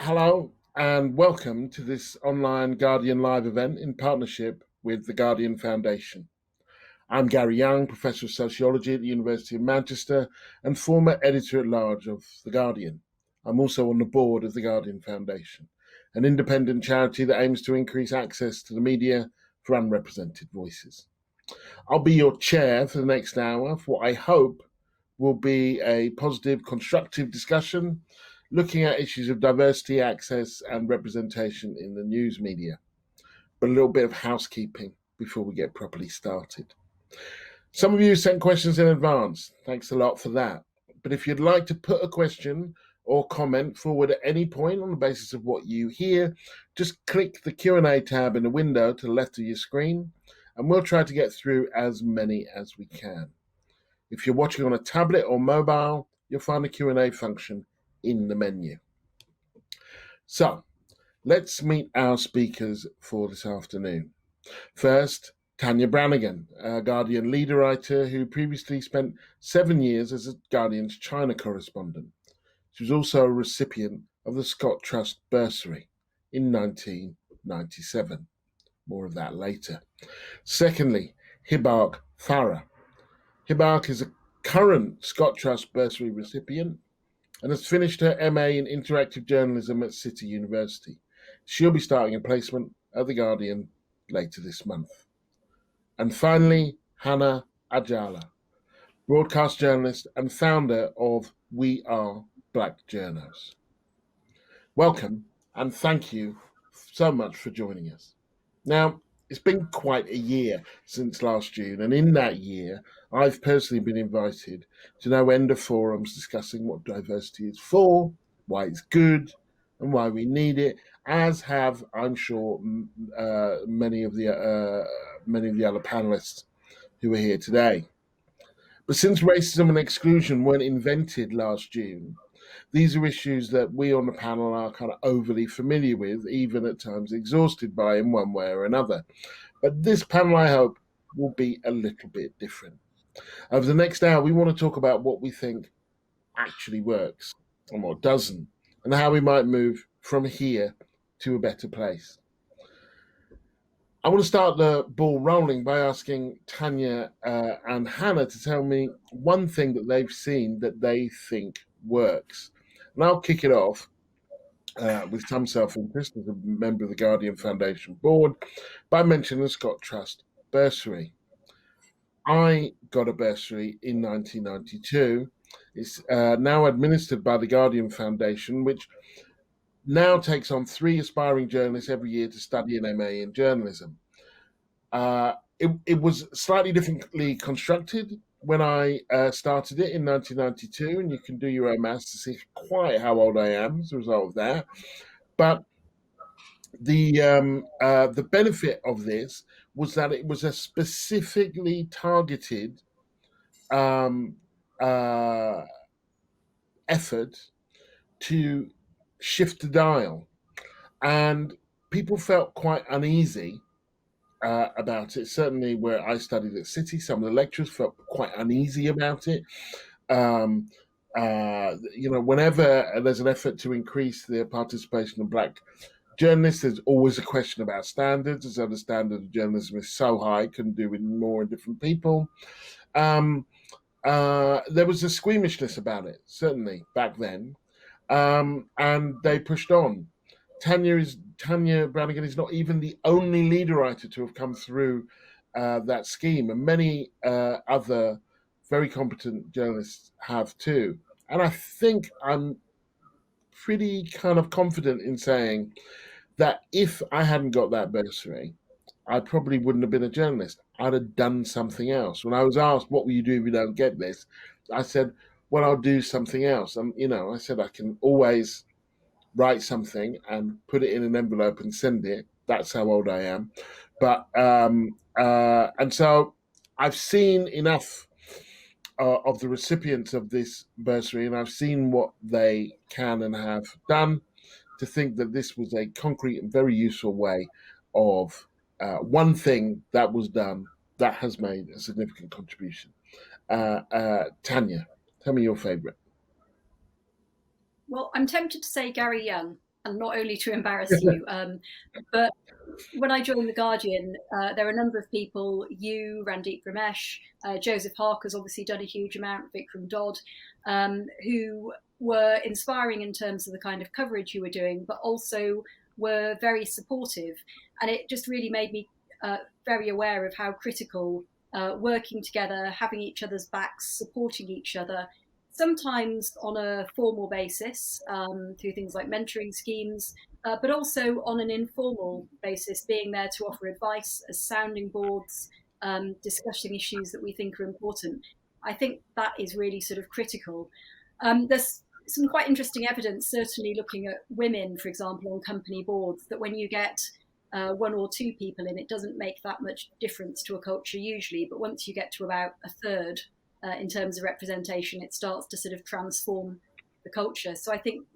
Hello and welcome to this online Guardian Live event in partnership with the Guardian Foundation. I'm Gary Young, Professor of Sociology at the University of Manchester and former Editor-at-Large of The Guardian. I'm also on the board of the Guardian Foundation, an independent charity that aims to increase access to the media for unrepresented voices. I'll be your chair for the next hour for what I hope will be a positive, constructive discussion looking at issues of diversity, access, and representation in the news media. But a little bit of housekeeping before we get properly started. Some of you sent questions in advance. Thanks a lot for that. But if you'd like to put a question or comment forward at any point on the basis of what you hear, just click the Q&A tab in the window to the left of your screen, and we'll try to get through as many as we can. If you're watching on a tablet or mobile, you'll find the Q&A function in the menu. So, let's meet our speakers for this afternoon. First, Tanya Brannigan, a Guardian leader writer who previously spent 7 years as a Guardian's China correspondent. She was also a recipient of the Scott Trust bursary in 1997. More of that later. Secondly, Hibach Farah. Hibach is a current Scott Trust bursary recipient and has finished her MA in Interactive Journalism at City University. She'll be starting a placement at The Guardian later this month. And finally, Hannah Ajala, broadcast journalist and founder of We Are Black Journos. Welcome, and thank you so much for joining us. Now, it's been quite a year since last June, and in that year, I've personally been invited to no end of forums discussing what diversity is for, why it's good, and why we need it, as have, I'm sure, many of the other panelists who are here today. But since racism and exclusion weren't invented last June, these are issues that we on the panel are kind of overly familiar with, even at times exhausted by in one way or another. But this panel, I hope, will be a little bit different. Over the next hour, we want to talk about what we think actually works and what doesn't, and how we might move from here to a better place. I want to start the ball rolling by asking Tanya and Hannah to tell me one thing that they've seen that they think works. And I'll kick it off with some self-interest as a member of the Guardian Foundation board by mentioning the Scott Trust bursary. I got a bursary in 1992. It's now administered by the Guardian Foundation, which now takes on 3 aspiring journalists every year to study an MA in journalism. It was slightly differently constructed when I started it in 1992, and you can do your own maths to see quite how old I am as a result of that. But the benefit of this was that it was a specifically targeted effort to shift the dial, and people felt quite uneasy about it. Certainly where I studied at City, some of the lecturers felt quite uneasy about it. Whenever there's an effort to increase the participation of Black journalists, there's always a question about standards, as though the standard of journalism is so high, couldn't do with more in different people. There was a squeamishness about it, certainly back then, and they pushed on. Tanya Brannigan is not even the only leader writer to have come through that scheme, and many other very competent journalists have too. And I think I'm pretty kind of confident in saying that if I hadn't got that bursary, I probably wouldn't have been a journalist. I'd have done something else. When I was asked, what will you do if you don't get this? I said, well, I'll do something else. And, I said, I can always write something and put it in an envelope and send it. That's how old I am. But, and so I've seen enough of the recipients of this bursary, and I've seen what they can and have done to think that this was a concrete and very useful way of one thing that was done that has made a significant contribution. Tanya, tell me your favorite. Well, I'm tempted to say Gary Young, and not only to embarrass you, but when I joined The Guardian, there were a number of people, you, Randeep Ramesh, Joseph Harker's obviously done a huge amount, Vikram Dodd, who were inspiring in terms of the kind of coverage you were doing, but also were very supportive. And it just really made me very aware of how critical working together, having each other's backs, supporting each other, sometimes on a formal basis through things like mentoring schemes, but also on an informal basis, being there to offer advice as sounding boards, discussing issues that we think are important. I think that is really sort of critical. There's some quite interesting evidence, certainly looking at women, for example, on company boards, that when you get one or two people in, it doesn't make that much difference to a culture usually, but once you get to about a third in terms of representation, it starts to sort of transform the culture. So I think,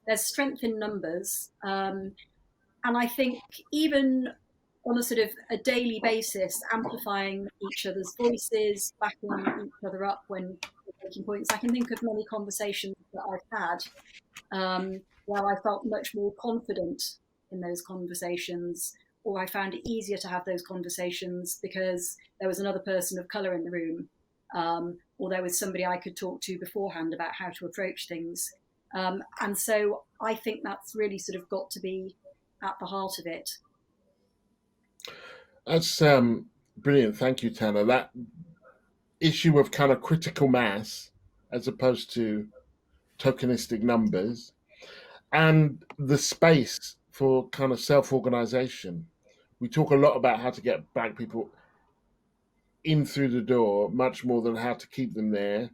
there's strength in numbers, and I think even on a sort of a daily basis, amplifying each other's voices, backing each other up when making points. I can think of many conversations that I've had where I felt much more confident in those conversations, or I found it easier to have those conversations because there was another person of colour in the room, or there was somebody I could talk to beforehand about how to approach things. And so I think that's really sort of got to be at the heart of it. That's brilliant. Thank you, Tanner. That issue of kind of critical mass as opposed to tokenistic numbers, and the space for kind of self-organization. We talk a lot about how to get Black people in through the door, much more than how to keep them there,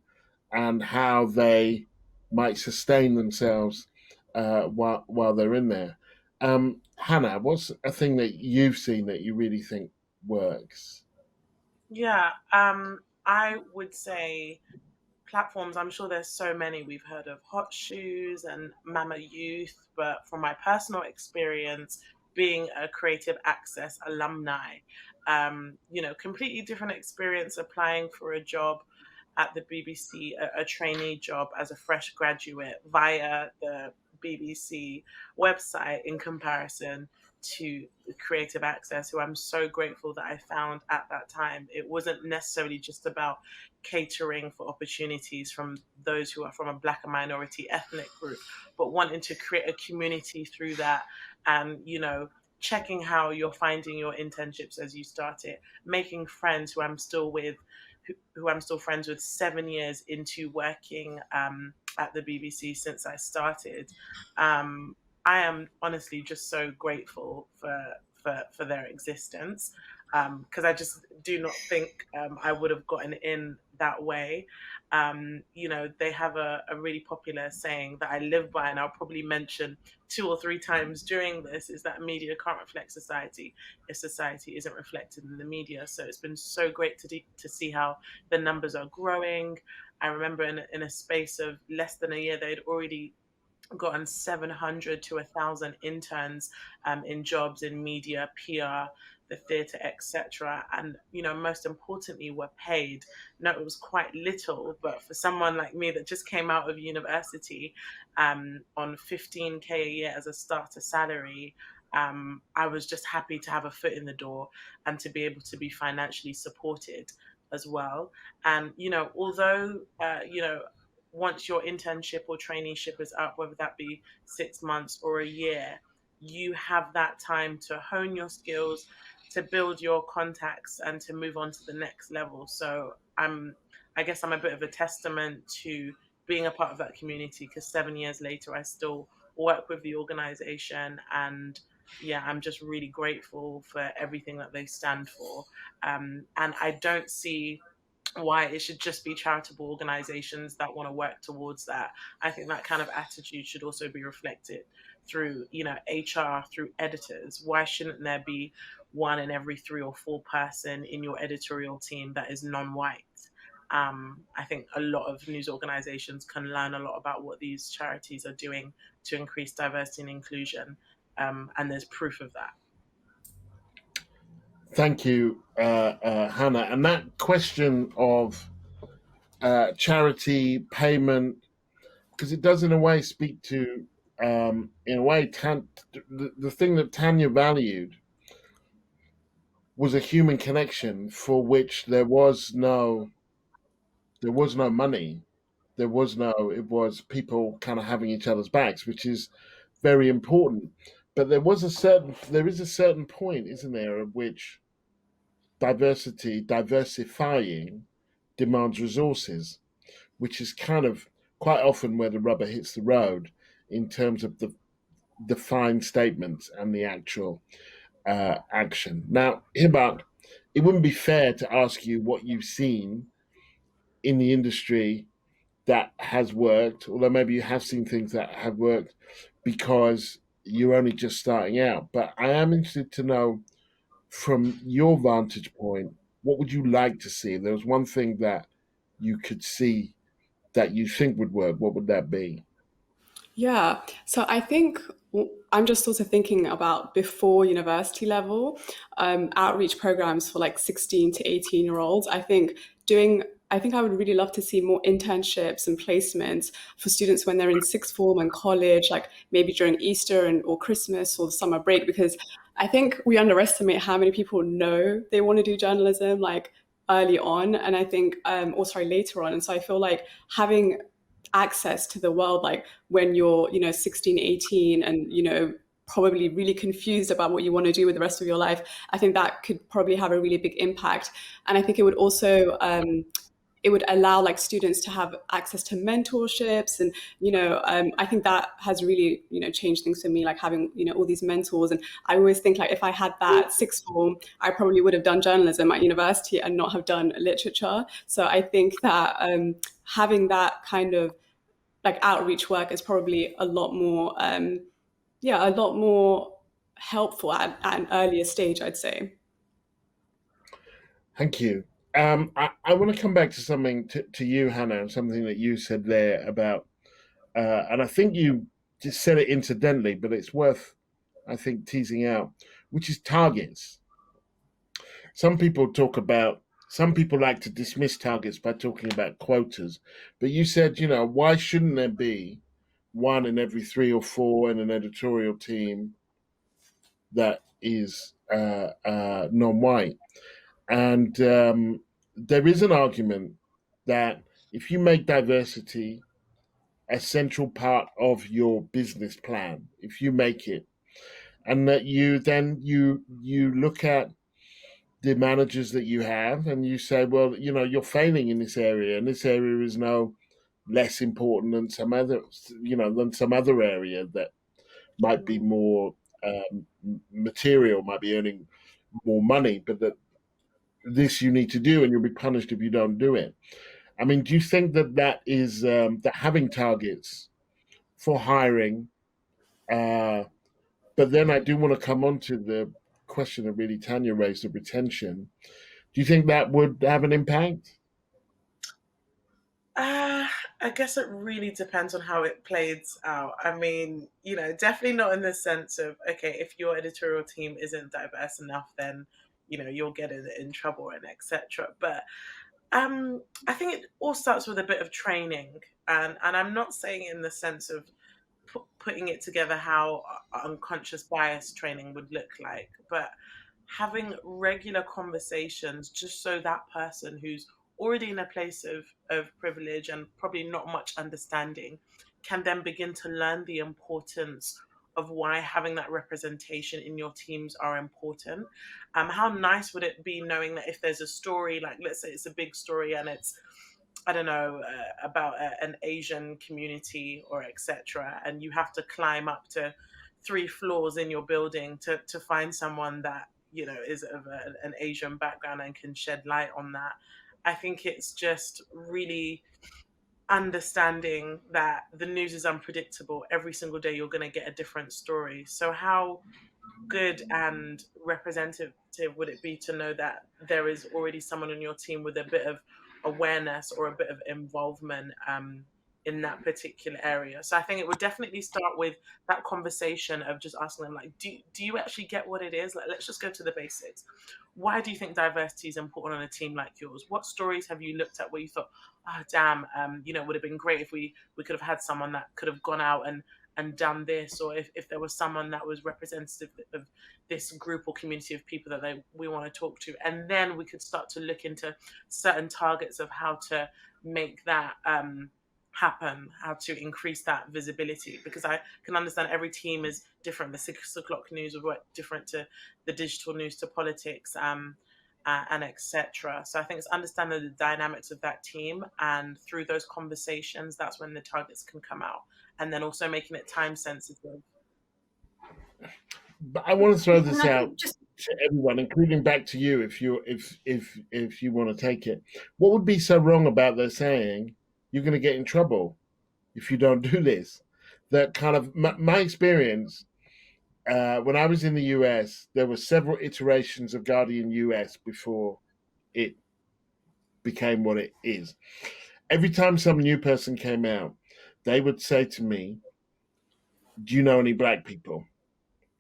and how they might sustain themselves while they're in there. Hannah, what's a thing that you've seen that you really think works? Yeah, I would say platforms. I'm sure there's so many. We've heard of Hot Shoes and Mama Youth, but from my personal experience, being a creative access alumni, completely different experience applying for a job at the BBC, a trainee job as a fresh graduate via the BBC website in comparison to Creative Access, who I'm so grateful that I found at that time. It wasn't necessarily just about catering for opportunities from those who are from a Black and minority ethnic group, but wanting to create a community through that, and checking how you're finding your internships as you start it, making friends who I'm still with, who I'm still friends with 7 years into working at the BBC since I started. I am honestly just so grateful for their existence, because I just do not think I would have gotten in that way. They have a really popular saying that I live by, and I'll probably mention 2 or 3 times during this, is that media can't reflect society if society isn't reflected in the media. So it's been so great to see how the numbers are growing. I remember in a space of less than a year, they'd already gotten 700 to 1,000 interns in jobs in media, PR, the theatre, etc. And most importantly, were paid. No, it was quite little, but for someone like me that just came out of university on 15K a year as a starter salary, I was just happy to have a foot in the door and to be able to be financially supported as well. And although once your internship or traineeship is up, whether that be 6 months or a year, you have that time to hone your skills, to build your contacts, and to move on to the next level. So I guess I'm a bit of a testament to being a part of that community, because 7 years later, I still work with the organization. And yeah, I'm just really grateful for everything that they stand for. And I don't see why it should just be charitable organizations that want to work towards that. I think that kind of attitude should also be reflected through, HR, through editors. Why shouldn't there be 1 in every 3 or 4 person in your editorial team that is non-white? I think a lot of news organizations can learn a lot about what these charities are doing to increase diversity and inclusion. And there's proof of that. Thank you, Hannah. And that question of charity payment, because it does in a way speak to in a way, the thing that Tanya valued was a human connection for which there was no money, there was no, it was people kind of having each other's backs, which is very important. But there is a certain point, isn't there, at which diversifying demands resources, which is kind of quite often where the rubber hits the road in terms of the defined statements and the actual action. Now, Hibach, it wouldn't be fair to ask you what you've seen in the industry that has worked, although maybe you have seen things that have worked because you're only just starting out. But I am interested to know from your vantage point, what would you like to see? If there was one thing that you could see that you think would work, what would that be? Yeah, so I think I'm just sort of thinking about before university level outreach programs for like 16 to 18-year-olds. I think I would really love to see more internships and placements for students when they're in sixth form and college, like maybe during Easter or Christmas or the summer break, because I think we underestimate how many people know they want to do journalism like early on, and I think, or sorry, later on. And so I feel like having access to the world like when you're 16, 18, and probably really confused about what you want to do with the rest of your life, I think that could probably have a really big impact. And I think it would also it would allow like students to have access to mentorships, and I think that has really changed things for me, like having all these mentors. And I always think like if I had that sixth form, I probably would have done journalism at university and not have done literature. So I think that having that kind of like outreach work is probably a lot more a lot more helpful at an earlier stage, I'd say. Thank you. I want to come back to something to you, Hannah, and something that you said there about, and I think you just said it incidentally, but it's worth, I think, teasing out, which is targets. Some people talk about, some people like to dismiss targets by talking about quotas, but you said, why shouldn't there be one in every three or four in an editorial team that is non-white? And there is an argument that if you make diversity a central part of your business plan, if you make it, and that you look at the managers that you have and you say, well, you're failing in this area, and this area is no less important than some other area that might be more material, might be earning more money, but that this you need to do, and you'll be punished if you don't do it. I mean, do you think that is that having targets for hiring? But then I do want to come on to the question that really Tanya raised of retention. Do you think that would have an impact? Uh, I guess it really depends on how it plays out. I mean, definitely not in the sense of, okay, if your editorial team isn't diverse enough, then, you'll get in trouble and etc. But I think it all starts with a bit of training. And I'm not saying in the sense of putting it together how unconscious bias training would look like, but having regular conversations just so that person who's already in a place of privilege and probably not much understanding can then begin to learn the importance of why having that representation in your teams are important. How nice would it be knowing that if there's a story, like let's say it's a big story and it's, I don't know, about an Asian community or etc., and you have to climb up to 3 floors in your building to find someone that is of an Asian background and can shed light on that. I think it's just really understanding that the news is unpredictable. Every single day you're going to get a different story. So how good and representative would it be to know that there is already someone on your team with a bit of awareness or a bit of involvement in that particular area? So I think it would definitely start with that conversation of just asking them, like, do you actually get what it is? Like, let's just go to the basics. Why do you think diversity is important on a team like yours? What stories have you looked at where you thought, oh damn, it would have been great if we could have had someone that could have gone out done this, or if there was someone that was representative of this group or community of people that we want to talk to, and then we could start to look into certain targets of how to make that happen, how to increase that visibility, because I can understand every team is different. The 6 o'clock news would work different to the digital news, to politics, and etc. So I think it's understanding the dynamics of that team, and through those conversations, that's when the targets can come out, and then also making it time sensitive. But I want to throw this out to everyone, including back to you, if you want to take it. What would be so wrong about their saying you're going to get in trouble if you don't do this? That kind of my experience. When I was in the US, there were several iterations of Guardian US before it became what it is. Every time some new person came out, they would say to me, "Do you know any black people?"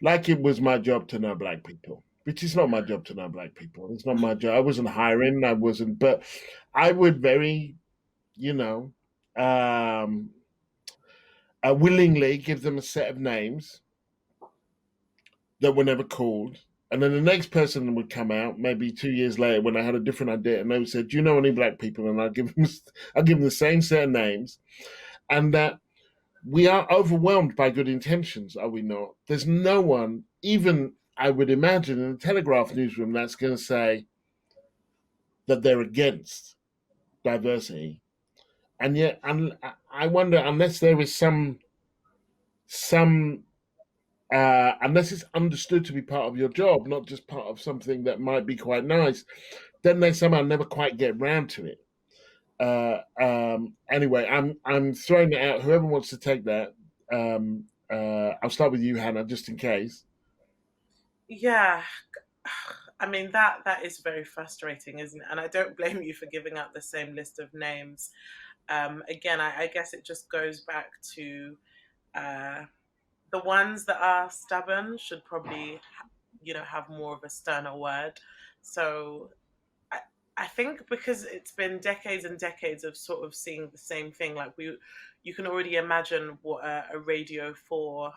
Like it was my job to know black people, which is not my job to know black people. It's not my job. I wasn't hiring. I wasn't, but I would very, willingly give them a set of names that were never called. And then the next person would come out maybe 2 years later when I had a different idea, and they would say, "Do you know any black people?" And I'd give them the same set of names, and that we are overwhelmed by good intentions, are we not? There's no one, even I would imagine in the Telegraph newsroom, that's going to say that they're against diversity, and yet, I wonder, unless there is some unless it's understood to be part of your job, not just part of something that might be quite nice, then they somehow never quite get round to it. Anyway, I'm throwing it out. Whoever wants to take that, I'll start with you, Hannah, just in case. Yeah, I mean that is very frustrating, isn't it? And I don't blame you for giving out the same list of names. Again, I guess it just goes back to the ones that are stubborn should probably, have more of a sterner word. So I think because it's been decades and decades of sort of seeing the same thing, like you can already imagine what a Radio 4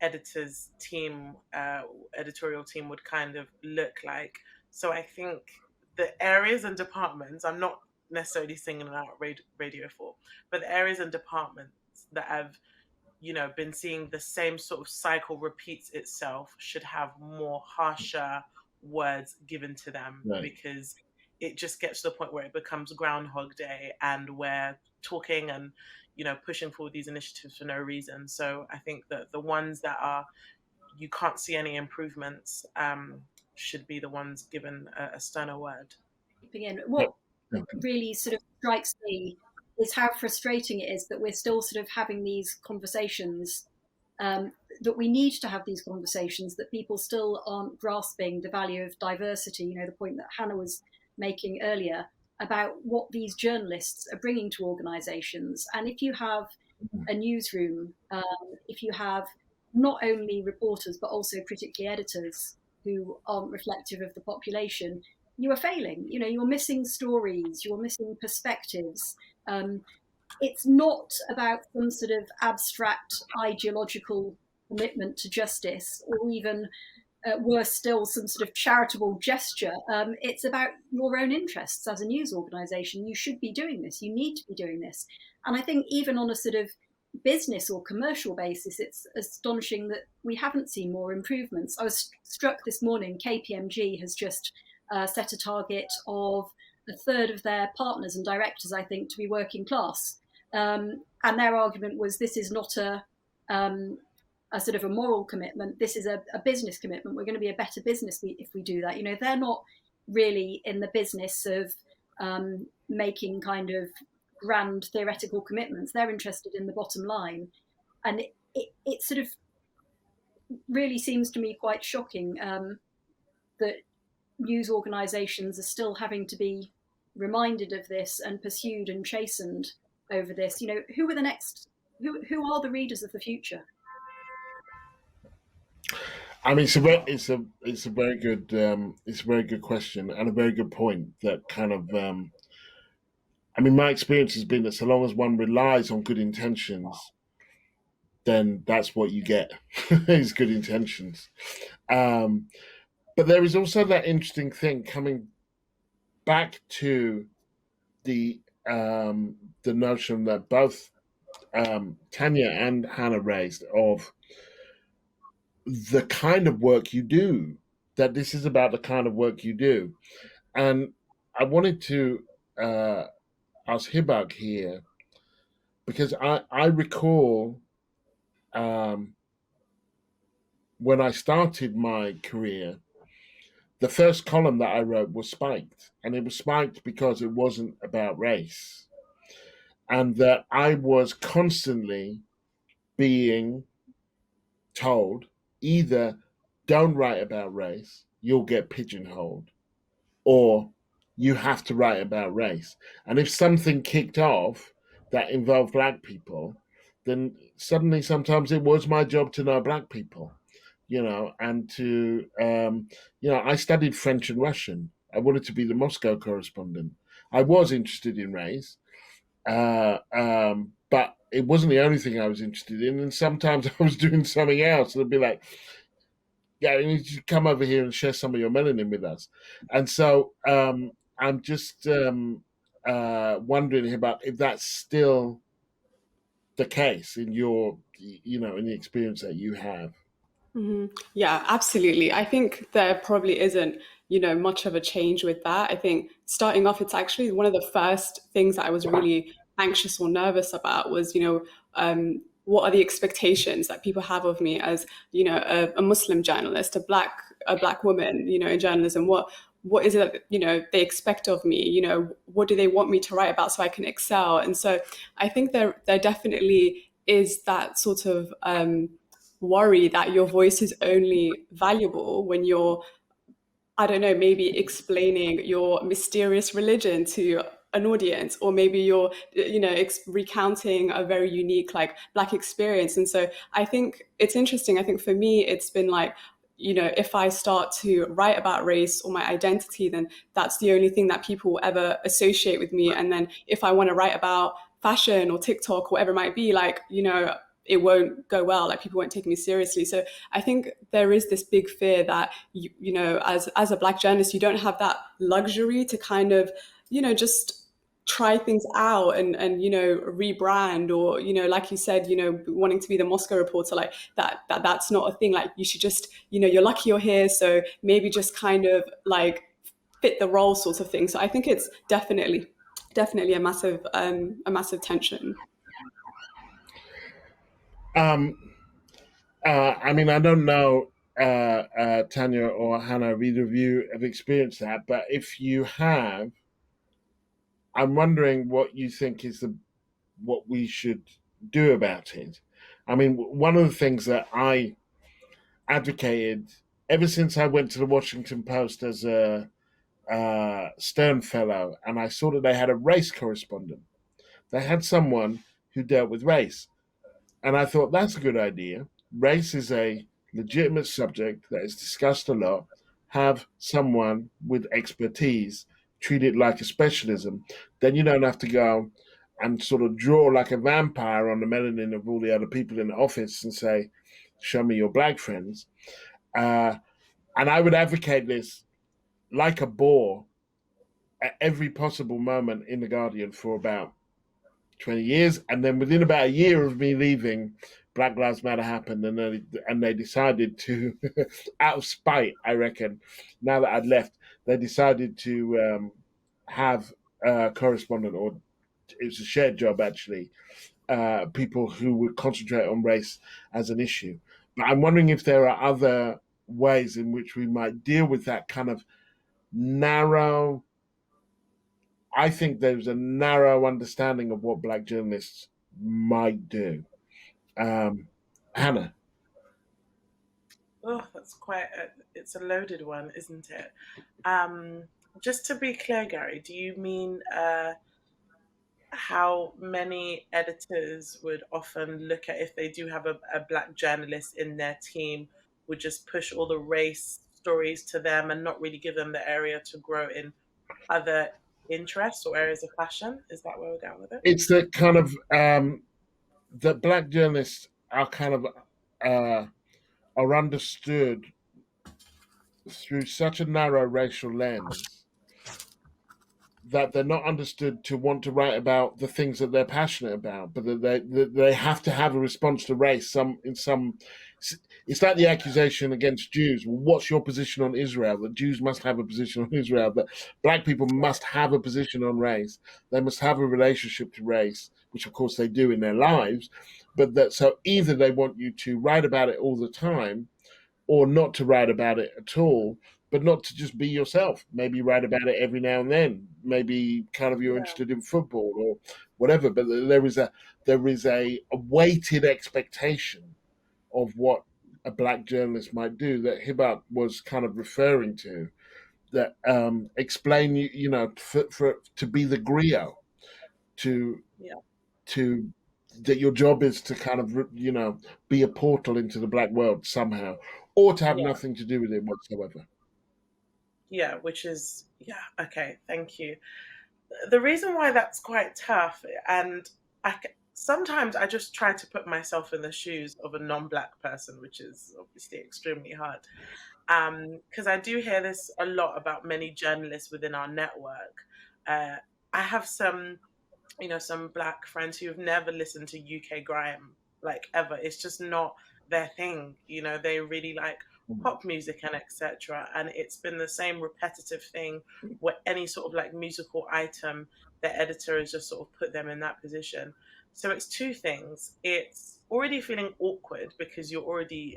editorial team would kind of look like. So I think the areas and departments, I'm not necessarily singling out Radio 4, but the areas and departments that have been seeing the same sort of cycle repeats itself should have more harsher words given to them, right? Because it just gets to the point where it becomes Groundhog Day, and we're talking and pushing forward these initiatives for no reason. So I think that the ones that you can't see any improvements should be the ones given a sterner word. Again, what really sort of strikes me is how frustrating it is that we're still sort of having these conversations, that we need to have these conversations, that people still aren't grasping the value of diversity, the point that Hannah was making earlier about what these journalists are bringing to organisations. And if you have a newsroom, if you have not only reporters but also critically editors who aren't reflective of the population, you are failing. You're missing stories, you're missing perspectives. It's not about some sort of abstract ideological commitment to justice, or even worse still, some sort of charitable gesture. It's about your own interests as a news organisation. You should be doing this. You need to be doing this. And I think even on a sort of business or commercial basis, it's astonishing that we haven't seen more improvements. I was struck this morning, KPMG has just set a target of a third of their partners and directors, I think, to be working class. And their argument was, this is not a sort of a moral commitment. This is a business commitment. We're going to be a better business if we do that. They're not really in the business of making kind of grand theoretical commitments. They're interested in the bottom line. And it sort of really seems to me quite shocking that news organisations are still having to be reminded of this and pursued and chastened over this. Who are the next? Who are the readers of the future? I mean, it's a very good question, and a very good point. That kind of, my experience has been that so long as one relies on good intentions, then that's what you get. Is good intentions. But there is also that interesting thing coming back to the notion that both Tanya and Hannah raised of the kind of work you do. That this is about the kind of work you do, and I wanted to ask Hibach here because I recall when I started my career, the first column that I wrote was spiked, and it was spiked because it wasn't about race, and that I was constantly being told either don't write about race, you'll get pigeonholed, or you have to write about race. And if something kicked off that involved black people, then suddenly sometimes it was my job to know black people, and to, I studied French and Russian. I wanted to be the Moscow correspondent. I was interested in race, but it wasn't the only thing I was interested in. And sometimes I was doing something else. And it'd be like, yeah, you need to come over here and share some of your melanin with us. And so I'm just wondering about if that's still the case in your, in the experience that you have. Mm-hmm. Yeah, absolutely. I think there probably isn't, much of a change with that. I think starting off, it's actually one of the first things that I was really anxious or nervous about was, what are the expectations that people have of me as, a Muslim journalist, a black woman, in journalism? What is it that, they expect of me? What do they want me to write about so I can excel? And so I think there definitely is that sort of worry that your voice is only valuable when you're, I don't know, maybe explaining your mysterious religion to an audience, or maybe you're, recounting a very unique, like, black experience. And so I think it's interesting. I think for me, it's been like, if I start to write about race or my identity, then that's the only thing that people will ever associate with me. And then if I want to write about fashion or TikTok, whatever it might be, like, it won't go well, like people won't take me seriously. So I think there is this big fear that as a black journalist, you don't have that luxury to kind of just try things out and rebrand, or like you said, wanting to be the Moscow reporter, like that's not a thing. Like you should just, you're lucky you're here, so maybe just kind of like fit the role sort of thing. So I think it's definitely a massive tension. I mean, I don't know, Tanya or Hannah, if either of you have experienced that, but if you have, I'm wondering what you think is what we should do about it. I mean, one of the things that I advocated ever since I went to the Washington Post as a Stern Fellow, and I saw that they had a race correspondent. They had someone who dealt with race. And I thought that's a good idea. Race is a legitimate subject that is discussed a lot. Have someone with expertise treat it like a specialism. Then you don't have to go and sort of draw like a vampire on the melanin of all the other people in the office and say, show me your black friends. And I would advocate this like a bore at every possible moment in The Guardian for about 20 years. And then within about a year of me leaving, Black Lives Matter happened, and they decided to, out of spite, I reckon, now that I'd left, they decided to have a correspondent, or it was a shared job actually, people who would concentrate on race as an issue. But I'm wondering if there are other ways in which we might deal with that kind of narrow. I think there's a narrow understanding of what black journalists might do. Hannah. Oh, that's it's a loaded one, isn't it? Just to be clear, Gary, do you mean how many editors would often look at, if they do have a black journalist in their team, would just push all the race stories to them and not really give them the area to grow in other interests or areas of fashion? Is that where we're going with it? It's the kind of that black journalists are kind of are understood through such a narrow racial lens that they're not understood to want to write about the things that they're passionate about, but that they have to have a response to race. It's like the accusation against Jews. Well, what's your position on Israel? That Jews must have a position on Israel. That black people must have a position on race. They must have a relationship to race, which of course they do in their lives. But that so either they want you to write about it all the time, or not to write about it at all, but not to just be yourself. Maybe write about it every now and then. Maybe kind of you're Yeah. interested in football or whatever. But there is a weighted expectation of what a black journalist might do that Hibach was kind of referring to. That explain for to be the griot, to Yeah. to that your job is to kind of be a portal into the black world somehow, or to have Yeah. nothing to do with it whatsoever. Yeah, which is, yeah, okay, thank you. The reason why that's quite tough, and sometimes I just try to put myself in the shoes of a non-black person, which is obviously extremely hard. Because I do hear this a lot about many journalists within our network. Uh, I have some black friends who've never listened to UK grime, like ever. It's just not their thing. They really like pop music and etc. And it's been the same repetitive thing where any sort of like musical item, the editor has just sort of put them in that position. So it's two things. It's already feeling awkward because you're already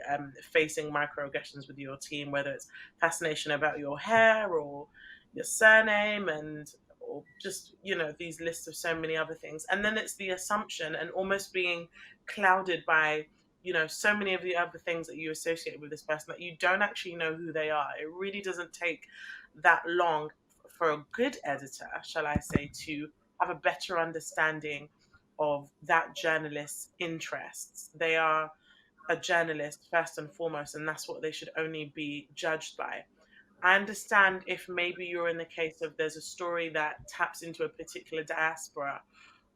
facing microaggressions with your team, whether it's fascination about your hair or your surname, and or just these lists of so many other things. And then it's the assumption and almost being clouded by so many of the other things that you associate with this person that you don't actually know who they are. It really doesn't take that long for a good editor, shall I say, to have a better understanding of that journalist's interests. They are a journalist first and foremost, and that's what they should only be judged by. I understand if maybe you're in the case of there's a story that taps into a particular diaspora,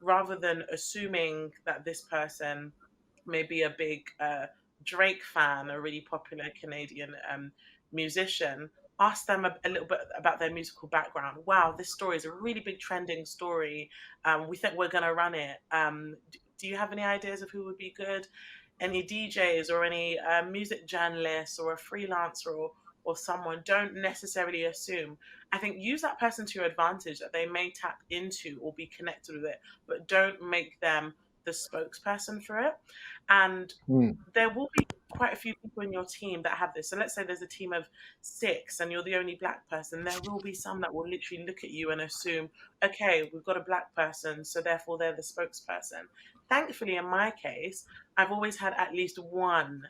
rather than assuming that this person may be a big Drake fan, a really popular Canadian musician. Ask them a little bit about their musical background. Wow, this story is a really big trending story. We think we're going to run it. Do you have any ideas of who would be good? Any DJs or any music journalists or a freelancer or someone? Don't necessarily assume. I think use that person to your advantage, that they may tap into or be connected with it, but don't make them the spokesperson for it. And Mm. there will be quite a few people in your team that have this. So let's say there's a team of 6 and you're the only black person. There will be some that will literally look at you and assume, okay, we've got a black person, so therefore they're the spokesperson. Thankfully, in my case, I've always had at least one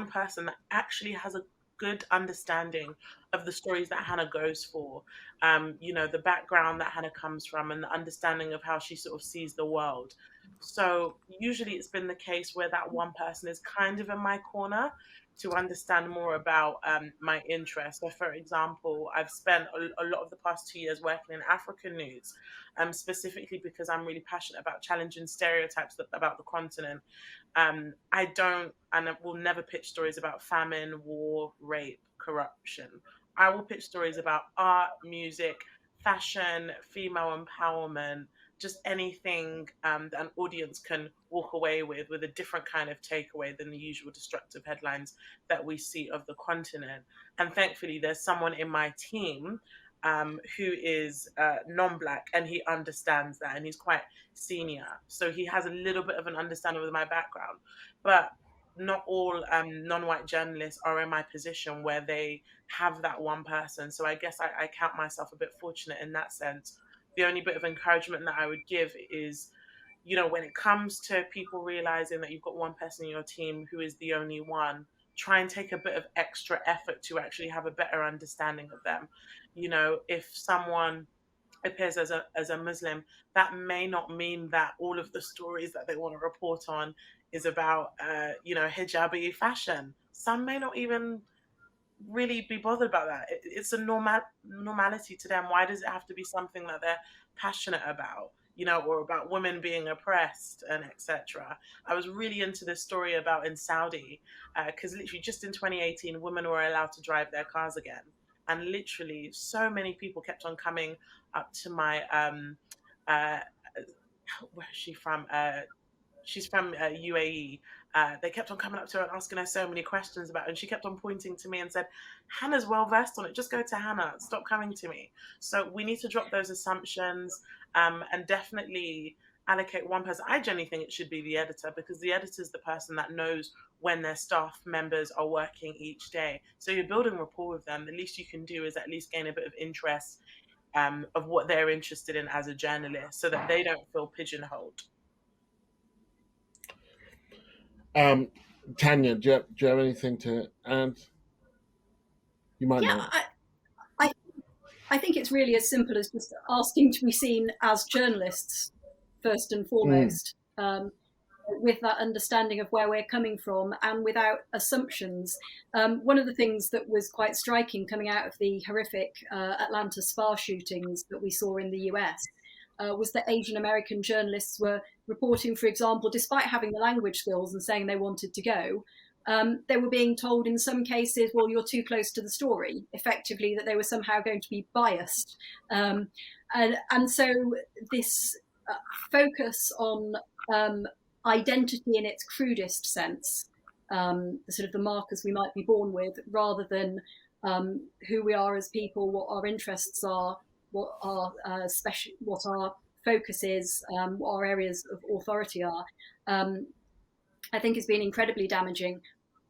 person that actually has a good understanding of the stories that Hannah goes for, the background that Hannah comes from, and the understanding of how she sort of sees the world. So usually it's been the case where that one person is kind of in my corner to understand more about my interests. So, for example, I've spent a lot of the past 2 years working in African news, specifically because I'm really passionate about challenging stereotypes about the continent. I don't, and I will never pitch stories about famine, war, rape, corruption. I will pitch stories about art, music, fashion, female empowerment, just anything that an audience can walk away with a different kind of takeaway than the usual destructive headlines that we see of the continent. And thankfully, there's someone in my team who is non-black, and he understands that, and he's quite senior, so he has a little bit of an understanding with my background. But not all non-white journalists are in my position where they have that one person. So I guess I count myself a bit fortunate in that sense. The only bit of encouragement that I would give is, when it comes to people realizing that you've got one person in your team who is the only one, try and take a bit of extra effort to actually have a better understanding of them. If someone appears as a Muslim, that may not mean that all of the stories that they want to report on is about, hijabi fashion. Some may not even really be bothered about that. It's a normality to them. Why does it have to be something that they're passionate about? or about women being oppressed and etc. I was really into this story about in Saudi, because literally just in 2018, women were allowed to drive their cars again. And literally, so many people kept on coming up to my, uh, where is she from? She's from UAE. They kept on coming up to her and asking her so many questions about it. And she kept on pointing to me and said, Hannah's well versed on it. Just go to Hannah. Stop coming to me. So we need to drop those assumptions, and definitely allocate one person. I genuinely think it should be the editor, because the editor is the person that knows when their staff members are working each day. So you're building rapport with them. The least you can do is at least gain a bit of interest, of what they're interested in as a journalist, so that they don't feel pigeonholed. Tanya, do you have anything to add? You might not. I think it's really as simple as just asking to be seen as journalists first and foremost, with that understanding of where we're coming from and without assumptions. One of the things that was quite striking coming out of the horrific Atlanta spa shootings that we saw in the US was that Asian American journalists were reporting, for example, despite having the language skills and saying they wanted to go, they were being told in some cases, well, you're too close to the story, effectively, that they were somehow going to be biased. And so this focus on identity in its crudest sense, the sort of the markers we might be born with, rather than who we are as people, what our interests are, what our what our focus is, what our areas of authority are, I think has been incredibly damaging.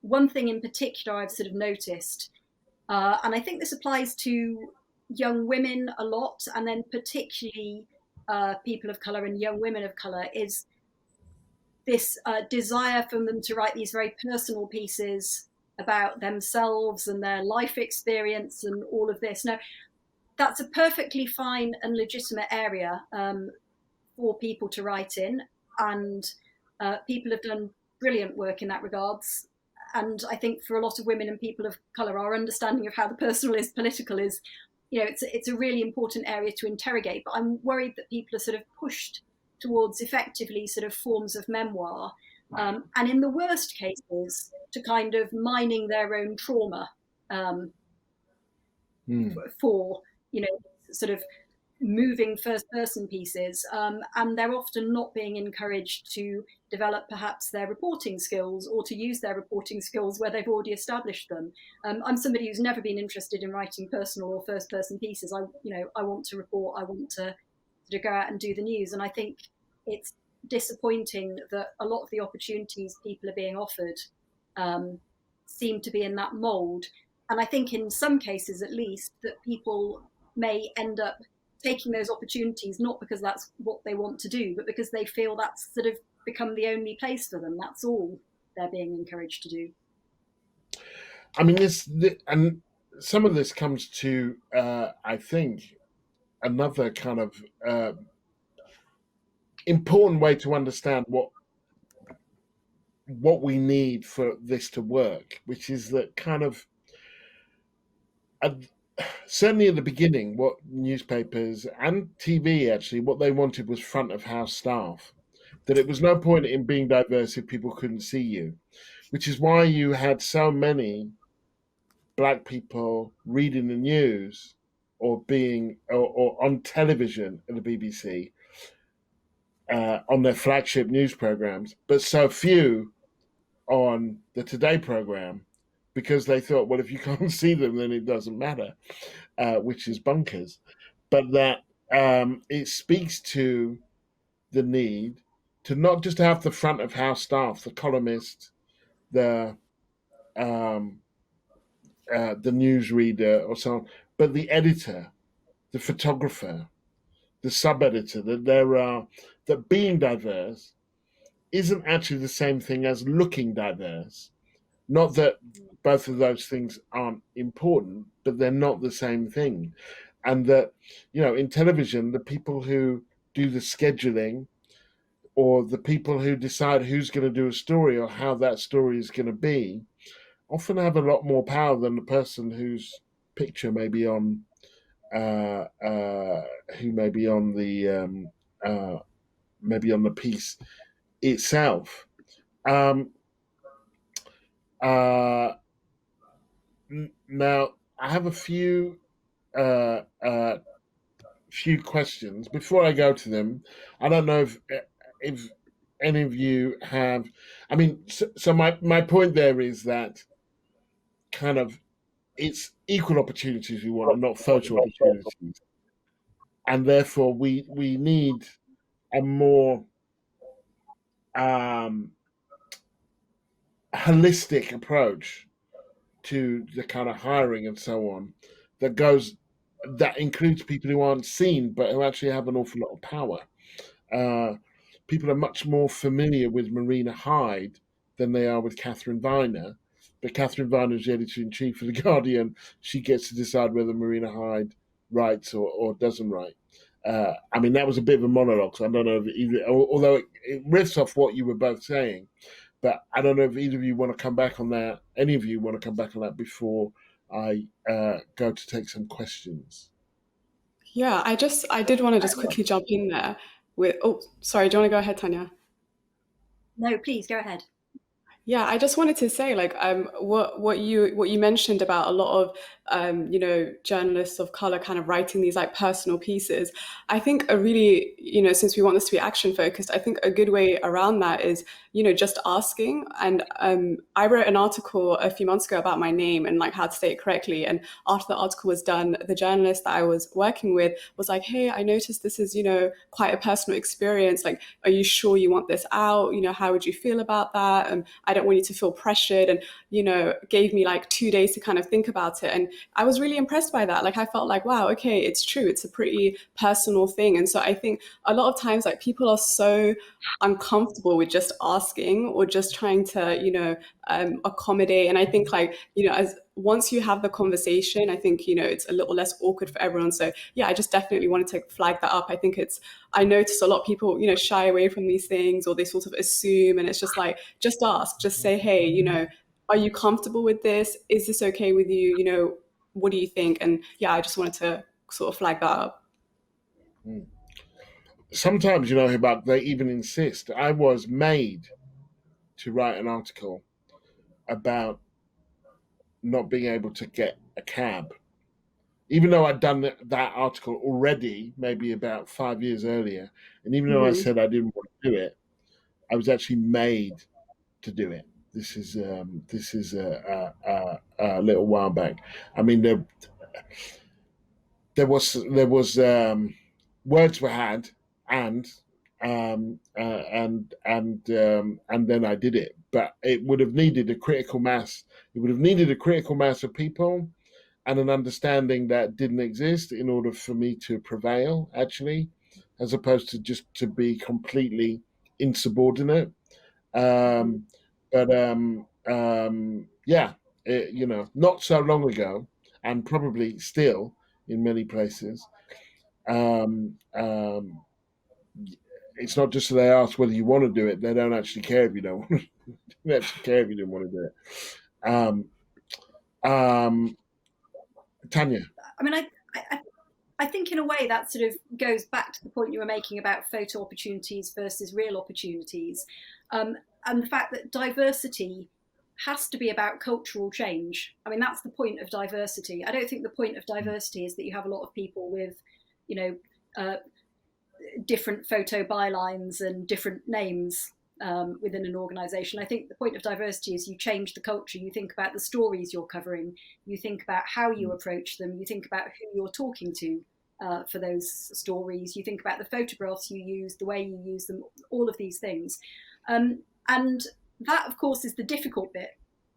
One thing in particular I've sort of noticed, and I think this applies to young women a lot, and then particularly people of colour and young women of colour, is this desire from them to write these very personal pieces about themselves and their life experience and all of this. Now, that's a perfectly fine and legitimate area for people to write in, and people have done brilliant work in that regards. And I think for a lot of women and people of colour, our understanding of how the personal is political is, it's a really important area to interrogate. But I'm worried that people are sort of pushed towards effectively sort of forms of memoir, and in the worst cases, to kind of mining their own trauma for, sort of moving first person pieces, and they're often not being encouraged to develop perhaps their reporting skills, or to use their reporting skills where they've already established them. I'm somebody who's never been interested in writing personal or first person pieces. I want to report, I want to go out and do the news, and I think it's disappointing that a lot of the opportunities people are being offered seem to be in that mold. And I think in some cases, at least, that people may end up taking those opportunities not because that's what they want to do, but because they feel that's sort of become the only place for them. That's all they're being encouraged to do. I mean, and some of this comes to, I think, another kind of important way to understand what we need for this to work, which is that kind of, certainly at the beginning, what newspapers and TV actually, what they wanted was front of house staff. That it was no point in being diverse if people couldn't see you, which is why you had so many Black people reading the news or being or on television at the BBC on their flagship news programs, but so few on the Today program, because they thought, well, if you can't see them, then it doesn't matter, which is bonkers. But that it speaks to the need to not just have the front of house staff, the columnist, the newsreader or so on, but the editor, the photographer, the sub-editor, that being diverse isn't actually the same thing as looking diverse. Not that both of those things aren't important, but they're not the same thing. And that, in television, the people who do the scheduling, or the people who decide who's going to do a story or how that story is going to be, often have a lot more power than the person whose picture may be on, who may be on the maybe on the piece itself. Um, uh, Now, I have a uh, uh, few questions. Before I go to them, I don't know if any of you have. I mean, so my point there is that kind of it's equal opportunities we want, and not photo opportunities, and therefore we need a more um, holistic approach to the kind of hiring and so on that includes people who aren't seen but who actually have an awful lot of power. Uh, People are much more familiar with Marina Hyde than they are with Catherine Viner. But Catherine Viner is the editor in chief of The Guardian. She gets to decide whether Marina Hyde writes or doesn't write. I mean, that was a bit of a monologue, so I don't know if either, although it riffs off what you were both saying. But I don't know if either of you want to come back on that. Any of you want to come back on that before I go to take some questions? Yeah, I did want to just quickly jump in there with, oh, sorry, do you want to go ahead, Tanya? No, please go ahead. Yeah, I just wanted to say, like, what you mentioned about a lot of journalists of color kind of writing these like personal pieces. I think a really, since we want this to be action focused, I think a good way around that is just asking. And I wrote an article a few months ago about my name and like how to say it correctly. And after the article was done, the journalist that I was working with was like, "Hey, I noticed this is quite a personal experience. Like, are you sure you want this out? How would you feel about that? And I don't want you to feel pressured," and gave me like 2 days to kind of think about it. And I was really impressed by that. Like, I felt like, wow, okay, it's true, it's a pretty personal thing. And so I think a lot of times, like, people are so uncomfortable with just asking or just trying to accommodate. And I think, like, as once you have the conversation, I think it's a little less awkward for everyone. So yeah, I just definitely wanted to flag that up. I notice a lot of people shy away from these things, or they sort of assume, and it's just like, just ask, just say, hey, are you comfortable with this? Is this okay with you? What do you think? And yeah, I just wanted to sort of flag that up. Sometimes, Hibach, they even insist. I was made to write an article about not being able to get a cab, even though I'd done that article already, maybe about 5 years earlier, and even though I Mm-hmm. said I didn't want to do it, I was actually made to do it. This is a little while back. I mean, there was words were had, and and then I did it. But it would have needed a critical mass. It would have needed a critical mass of people and an understanding that didn't exist in order for me to prevail, actually, as opposed to just to be completely insubordinate. Um, but yeah, not so long ago, and probably still in many places. Um, um, it's not just that they ask whether you want to do it; they don't actually care if you don't want to. They actually care if you don't want to do it. Um, Tanya. I mean, I think in a way that sort of goes back to the point you were making about photo opportunities versus real opportunities, and the fact that diversity has to be about cultural change. I mean, that's the point of diversity. I don't think the point of diversity is that you have a lot of people with, you know, uh, different photo bylines and different names within an organization. I think the point of diversity is you change the culture. You think about the stories you're covering. You think about how you approach them. You think about who you're talking to for those stories. You think about the photographs you use, the way you use them, all of these things. And that, of course, is the difficult bit.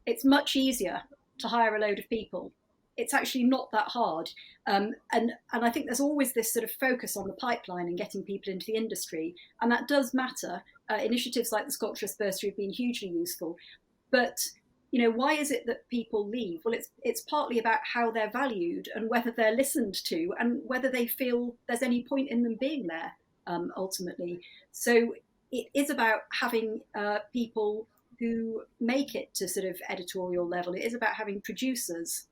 It's much easier to hire a load of people. It's actually not that hard. And I think there's always this sort of focus on the pipeline and getting people into the industry. And that does matter. Initiatives like the Scotch Trust Bursary have been hugely useful. But why is it that people leave? Well, it's partly about how they're valued and whether they're listened to and whether they feel there's any point in them being there ultimately. So it is about having people who make it to sort of editorial level. It is about having producers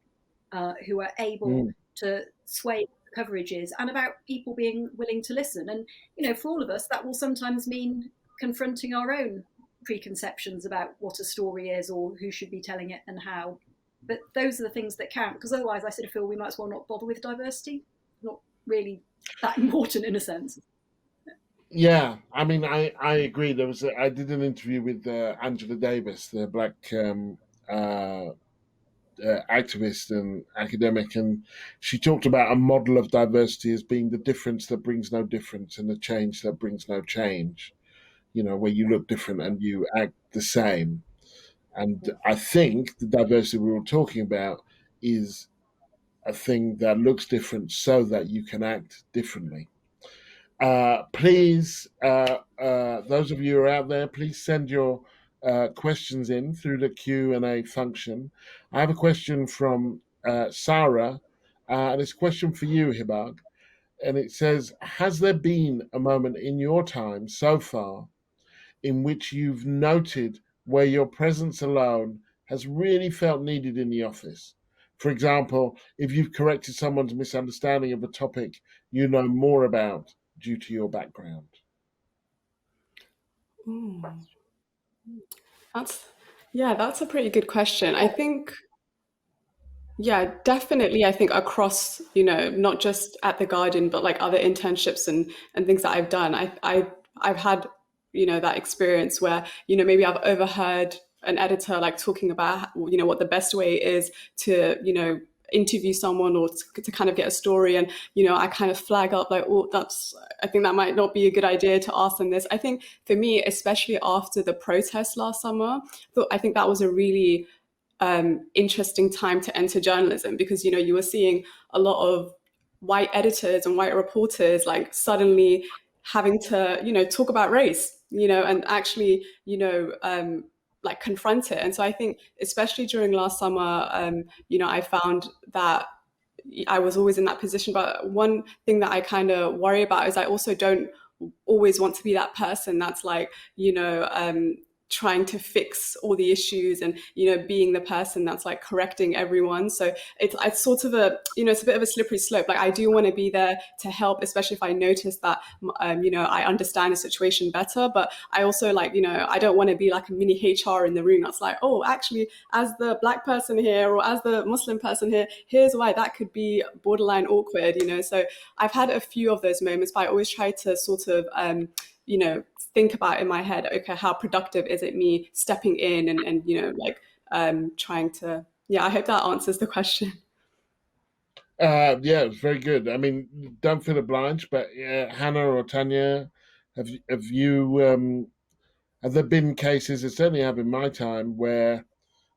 who are able to sway coverage is, and about people being willing to listen. And, you know, for all of us, that will sometimes mean confronting our own preconceptions about what a story is or who should be telling it and how. But those are the things that count, because otherwise I sort of feel we might as well not bother with diversity. Not really that important in a sense. Yeah, I mean, I agree. I did an interview with Angela Davis, the black activist and academic, and she talked about a model of diversity as being the difference that brings no difference and the change that brings no change. You know, where you look different and you act the same. And I think the diversity we were talking about is a thing that looks different so that you can act differently. Please, those of you who are out there, please send your questions in through the Q&A function. I have a question from Sarah, and it's a question for you, Hibach. And it says, has there been a moment in your time so far in which you've noted where your presence alone has really felt needed in the office? For example, if you've corrected someone's misunderstanding of a topic you know more about due to your background. That's a pretty good question. I think, yeah, definitely. I think across, not just at the Guardian, but like other internships and things that I've done, I've had, that experience where, maybe I've overheard an editor like talking about, what the best way is to, interview someone or to kind of get a story. And, I kind of flag up like, oh, I think that might not be a good idea to ask them this. I think for me, especially after the protest last summer, I think that was a really interesting time to enter journalism, because you were seeing a lot of white editors and white reporters like suddenly having to talk about race, and actually like confront it. And so I think especially during last summer, I found that I was always in that position. But one thing that I kind of worry about is I also don't always want to be that person that's like, trying to fix all the issues and, being the person that's like correcting everyone. So it's sort of it's a bit of a slippery slope. Like I do want to be there to help, especially if I notice that, I understand the situation better. But I also like, I don't want to be like a mini HR in the room that's like, oh, actually, as the Black person here or as the Muslim person here, here's why that could be borderline awkward, So I've had a few of those moments, but I always try to sort of, think about in my head, okay, how productive is it me stepping in and trying to, I hope that answers the question. Yeah, it's very good. I mean, don't feel obliged, but Hannah or Tanya, have there been cases, I certainly have in my time, where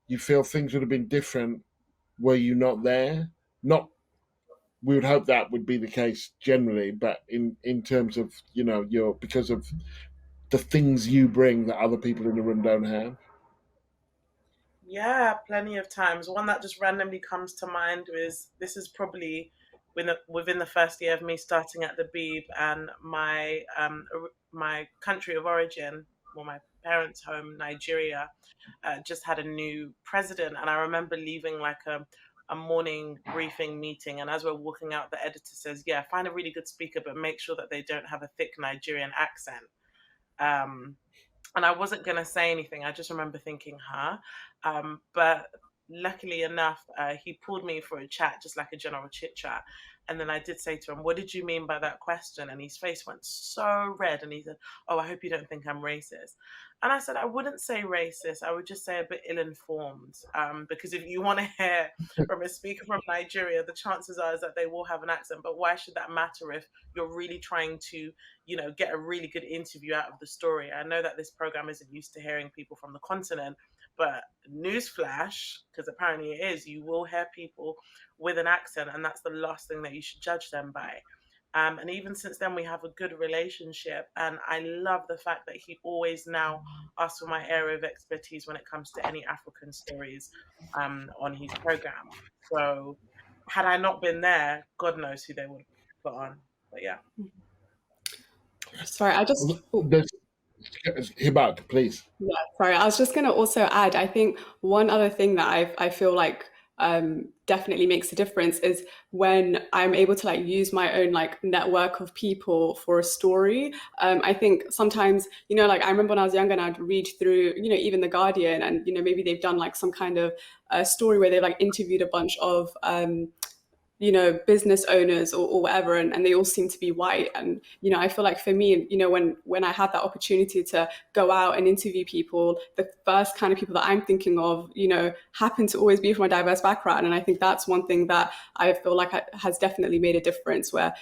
you feel things would have been different were you not there? Not, we would hope that would be the case generally, but in terms of, because of the things you bring that other people in the room don't have? Yeah, plenty of times. One that just randomly comes to mind is this is probably within the first year of me starting at the Beeb, and my country of origin, or my parents' home, Nigeria, just had a new president. And I remember leaving like a morning briefing meeting, and as we're walking out, the editor says, "Yeah, find a really good speaker, but make sure that they don't have a thick Nigerian accent." And I wasn't going to say anything. I just remember thinking, huh? But luckily enough, he pulled me for a chat, just like a general chit chat. And then I did say to him, what did you mean by that question? And his face went so red. And he said, oh, I hope you don't think I'm racist. And I said, I wouldn't say racist. I would just say a bit ill-informed. Because if you want to hear from a speaker from Nigeria, the chances are is that they will have an accent. But why should that matter if you're really trying to, get a really good interview out of the story? I know that this program isn't used to hearing people from the continent, but newsflash, because apparently it is, you will hear people with an accent, and that's the last thing that you should judge them by. And even since then, we have a good relationship. And I love the fact that he always now asks for my area of expertise when it comes to any African stories on his program. So had I not been there, God knows who they would have put on. But yeah. Sorry, Hibach, please. Yeah, sorry. I was just going to also add, I think one other thing that I feel like definitely makes a difference is when I'm able to like use my own like network of people for a story. I think sometimes, like I remember when I was younger and I'd read through, even The Guardian, and, maybe they've done like some kind of story where they've like interviewed a bunch of business owners or whatever, and they all seem to be white. And I feel like for me, when I had that opportunity to go out and interview people, the first kind of people that I'm thinking of happen to always be from a diverse background. And I think that's one thing that I feel like has definitely made a difference, where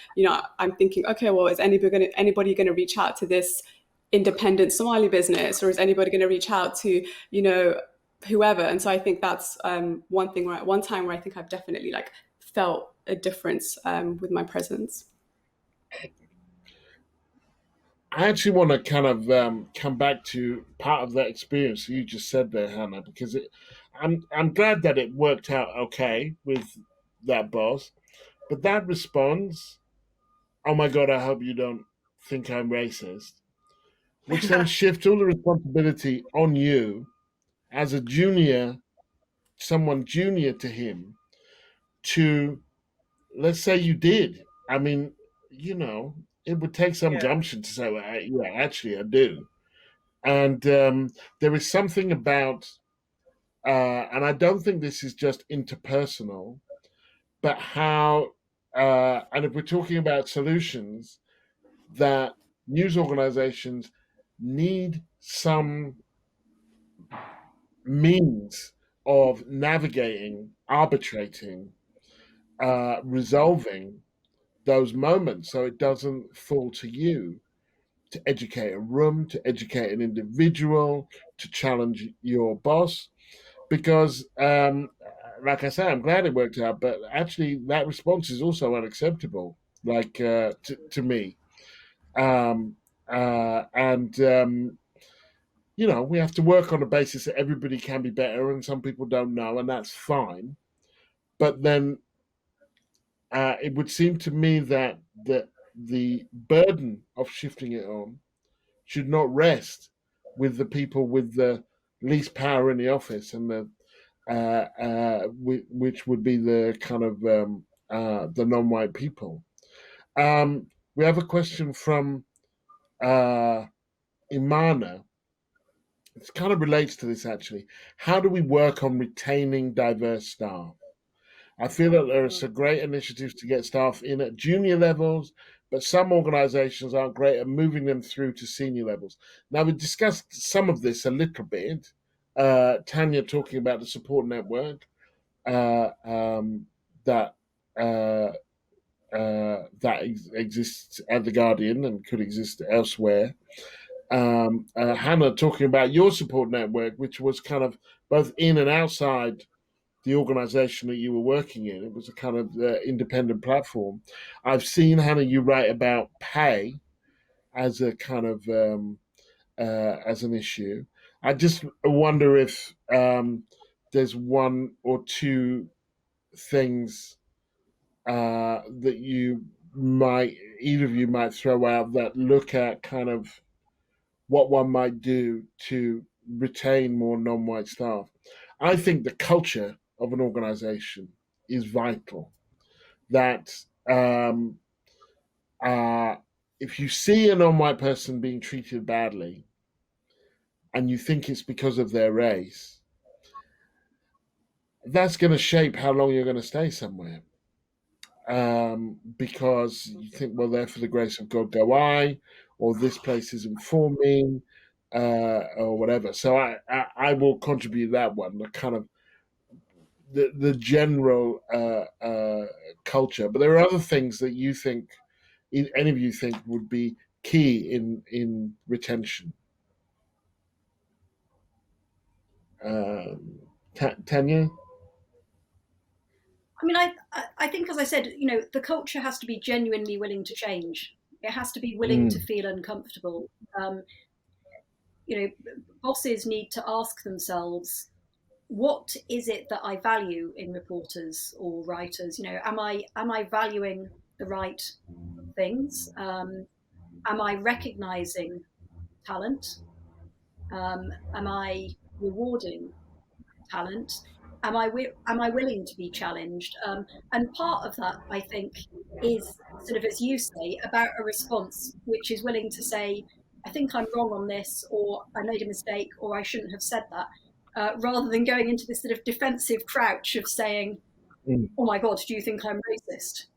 I'm thinking, okay, well, is anybody going to reach out to this independent Somali business, or is anybody going to reach out to whoever? And so I think that's one time where I think I've definitely like felt a difference with my presence. I actually want to kind of come back to part of that experience you just said there, Hannah, because I'm glad that it worked out okay with that boss, but that response, "Oh my God, I hope you don't think I'm racist," which then shifts all the responsibility on you as a junior, someone junior to him, to, let's say you did. I mean, it would take some Yeah. gumption to say, well, yeah, actually, I do. And there is something about, and I don't think this is just interpersonal, but how, and if we're talking about solutions, that news organizations need some means of navigating, arbitrating, resolving those moments so it doesn't fall to you to educate a room, to educate an individual, to challenge your boss. Because, like I say, I'm glad it worked out, but actually, that response is also unacceptable, like to me. Um, and we have to work on the basis that everybody can be better, and some people don't know, and that's fine. But then it would seem to me that the burden of shifting it on should not rest with the people with the least power in the office, and which would be the kind of the non-white people. We have a question from Imana. It kind of relates to this actually. How do we work on retaining diverse staff? I feel that there are some great initiatives to get staff in at junior levels, but some organizations aren't great at moving them through to senior levels. Now, we discussed some of this a little bit. Tanya talking about the support network that exists at the Guardian and could exist elsewhere. Hannah talking about your support network, which was kind of both in and outside the organization that you were working in. It was a kind of independent platform. I've seen, Hannah, you write about pay as a kind of as an issue. I just wonder if there's one or two things that either of you might throw out that look at kind of what one might do to retain more non-white staff. I think the culture of an organization is vital. That uh, if you see a non-white person being treated badly and you think it's because of their race, that's going to shape how long you're going to stay somewhere. Because you think, well, there for the grace of God go I, or this place isn't for me, or whatever. So I will contribute that one, the kind of the general culture. But there are other things that you think, any of you think, would be key in retention. Tanya? I mean, I think, as I said, the culture has to be genuinely willing to change. It has to be willing to feel uncomfortable. Bosses need to ask themselves, what is it that I value in reporters or writers? Am I valuing the right things? Am I recognizing talent? Am I rewarding talent? am I willing to be challenged? And part of that, I think, is sort of, as you say, about a response which is willing to say, I think I'm wrong on this, or I made a mistake, or I shouldn't have said that, rather than going into this sort of defensive crouch of saying, oh my God, do you think I'm racist?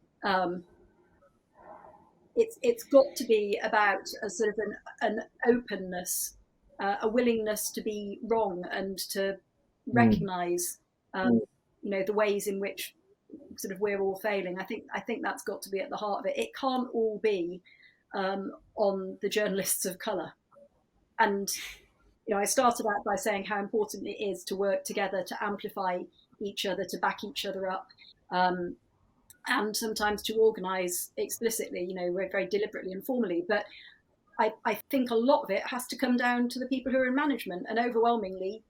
It's got to be about a sort of an openness, a willingness to be wrong and to recognise, the ways in which sort of we're all failing. I think that's got to be at the heart of it. It can't all be on the journalists of colour. And I started out by saying how important it is to work together, to amplify each other, to back each other up. And sometimes to organise explicitly, very deliberately and formally. But I think a lot of it has to come down to the people who are in management, and overwhelmingly,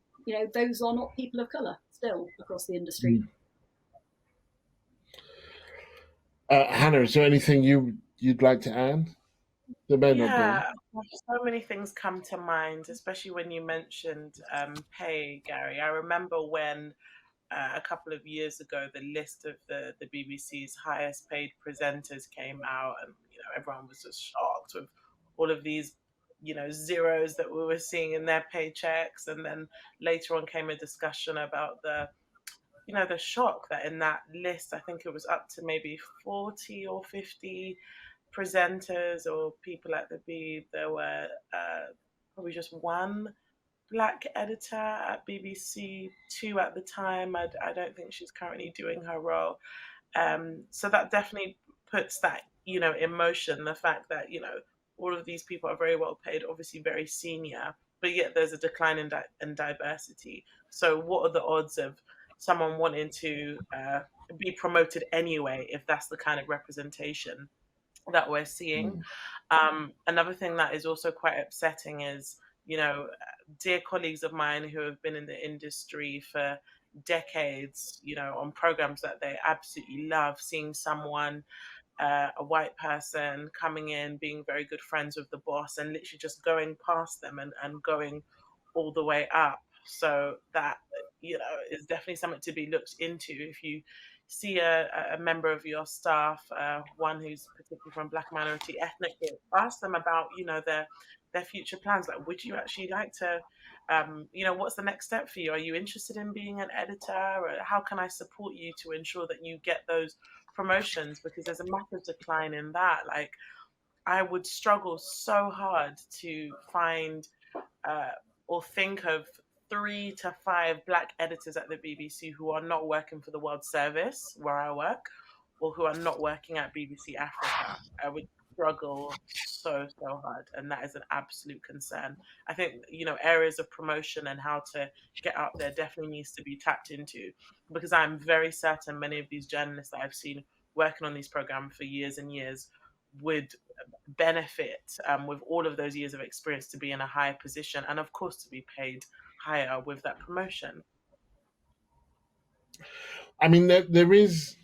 those are not people of colour still across the industry. Hannah, is there anything you'd like to add? There may not be. So many things come to mind, especially when you mentioned pay, Gary. I remember when a couple of years ago, the list of the BBC's highest paid presenters came out, and everyone was just shocked with all of these zeros that we were seeing in their paychecks. And then later on came a discussion about the shock that in that list, I think it was up to maybe 40 or 50 presenters or people at the Beeb. There were probably just one Black editor at BBC, two at the time. I don't think she's currently doing her role. So that definitely puts that, in motion, the fact that, all of these people are very well paid, obviously very senior, but yet there's a decline in diversity. So what are the odds of someone wanting to be promoted anyway, if that's the kind of representation that we're seeing? Another thing that is also quite upsetting is, dear colleagues of mine who have been in the industry for decades, on programs that they absolutely love, seeing someone, a white person coming in, being very good friends with the boss, and literally just going past them and going all the way up. So that, is definitely something to be looked into. If you see a member of your staff, one who's particularly from Black minority ethnic group, ask them about, their future plans. Like, would you actually like to, what's the next step for you? Are you interested in being an editor? Or how can I support you to ensure that you get those promotions? Because there's a massive decline in that. Like, I would struggle so hard to find or think of 3 to 5 Black editors at the BBC who are not working for the World Service, where I work, or who are not working at BBC Africa. I would struggle so hard, and that is an absolute concern. I think, areas of promotion and how to get out there definitely needs to be tapped into, because I'm very certain many of these journalists that I've seen working on these programs for years and years would benefit with all of those years of experience to be in a higher position, and of course to be paid higher with that promotion. I mean, there is.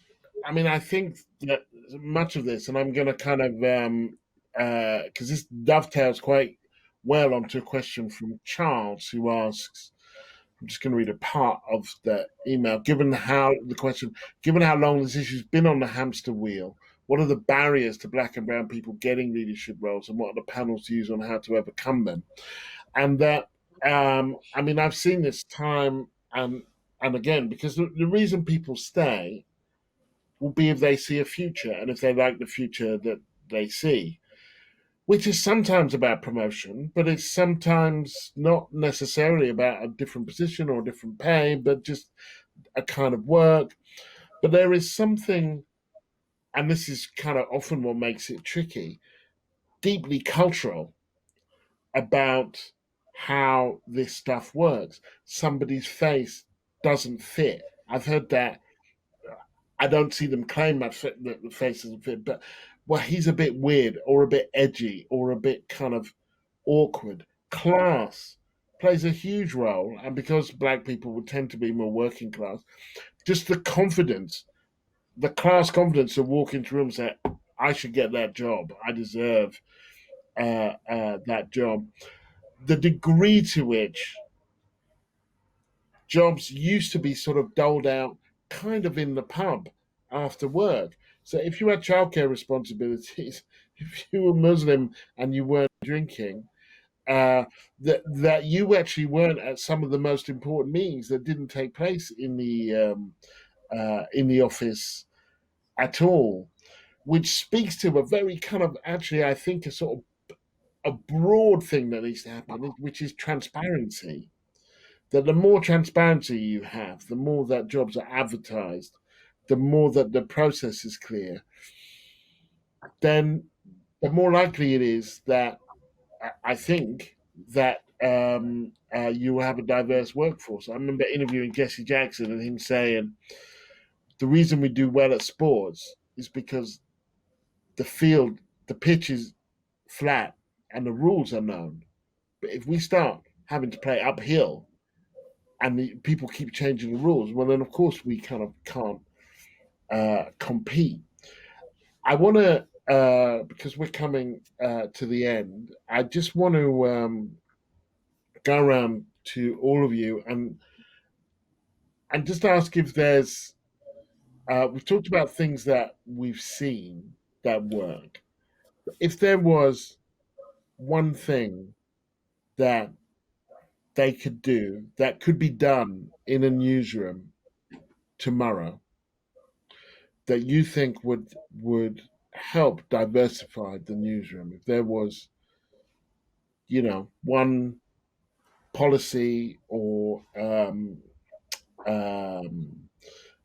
I mean, I think that much of this, and I'm going to kind of because this dovetails quite well onto a question from Charles, who asks. I'm just going to read a part of the email. Given how long this issue's been on the hamster wheel, what are the barriers to Black and brown people getting leadership roles, and what are the panel's views on how to overcome them? And that, I mean, I've seen this time and again, because the reason people stay will be if they see a future, and if they like the future that they see, which is sometimes about promotion, but it's sometimes not necessarily about a different position or a different pay, but just a kind of work. But there is something, and this is kind of often what makes it tricky, deeply cultural about how this stuff works. Somebody's face doesn't fit. I've heard that. I don't see them claim that the face doesn't fit, but well, he's a bit weird or a bit edgy or a bit kind of awkward. Class plays a huge role, and because Black people would tend to be more working class, just the confidence, the class confidence to walk into a room and say, I should get that job. I deserve that job. The degree to which jobs used to be sort of doled out kind of in the pub after work. So if you had childcare responsibilities, if you were Muslim and you weren't drinking, that you actually weren't at some of the most important meetings that didn't take place in the office at all, which speaks to a very kind of actually I think a sort of a broad thing that needs to happen, which is transparency. That the more transparency you have, the more that jobs are advertised, the more that the process is clear, then the more likely it is that I think that you will have a diverse workforce. I remember interviewing Jesse Jackson and him saying the reason we do well at sports is because the pitch is flat and the rules are known. But if we start having to play uphill and people keep changing the rules, well, then of course we kind of can't compete. I want to, because we're coming to the end, I just want to go around to all of you and just ask if there's, we've talked about things that we've seen that work. If there was one thing that they could do that could be done in a newsroom tomorrow that you think would help diversify the newsroom, if there was, one policy or um,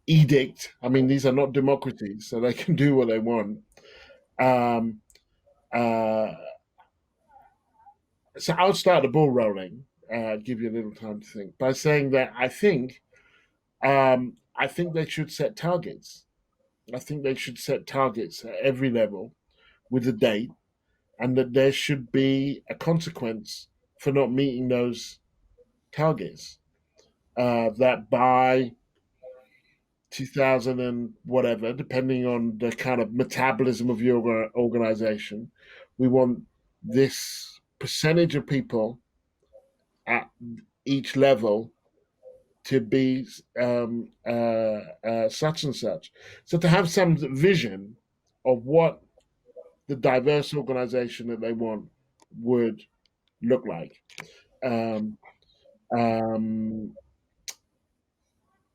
edict. I mean, these are not democracies, so they can do what they want. Um, uh, so I'll start the ball rolling. Give you a little time to think by saying that I think they should set targets. I think they should set targets at every level with a date, and that there should be a consequence for not meeting those targets. That by 2000 and whatever, depending on the kind of metabolism of your organization, we want this percentage of people at each level to be such and such. So to have some vision of what the diverse organization that they want would look like. Um, um,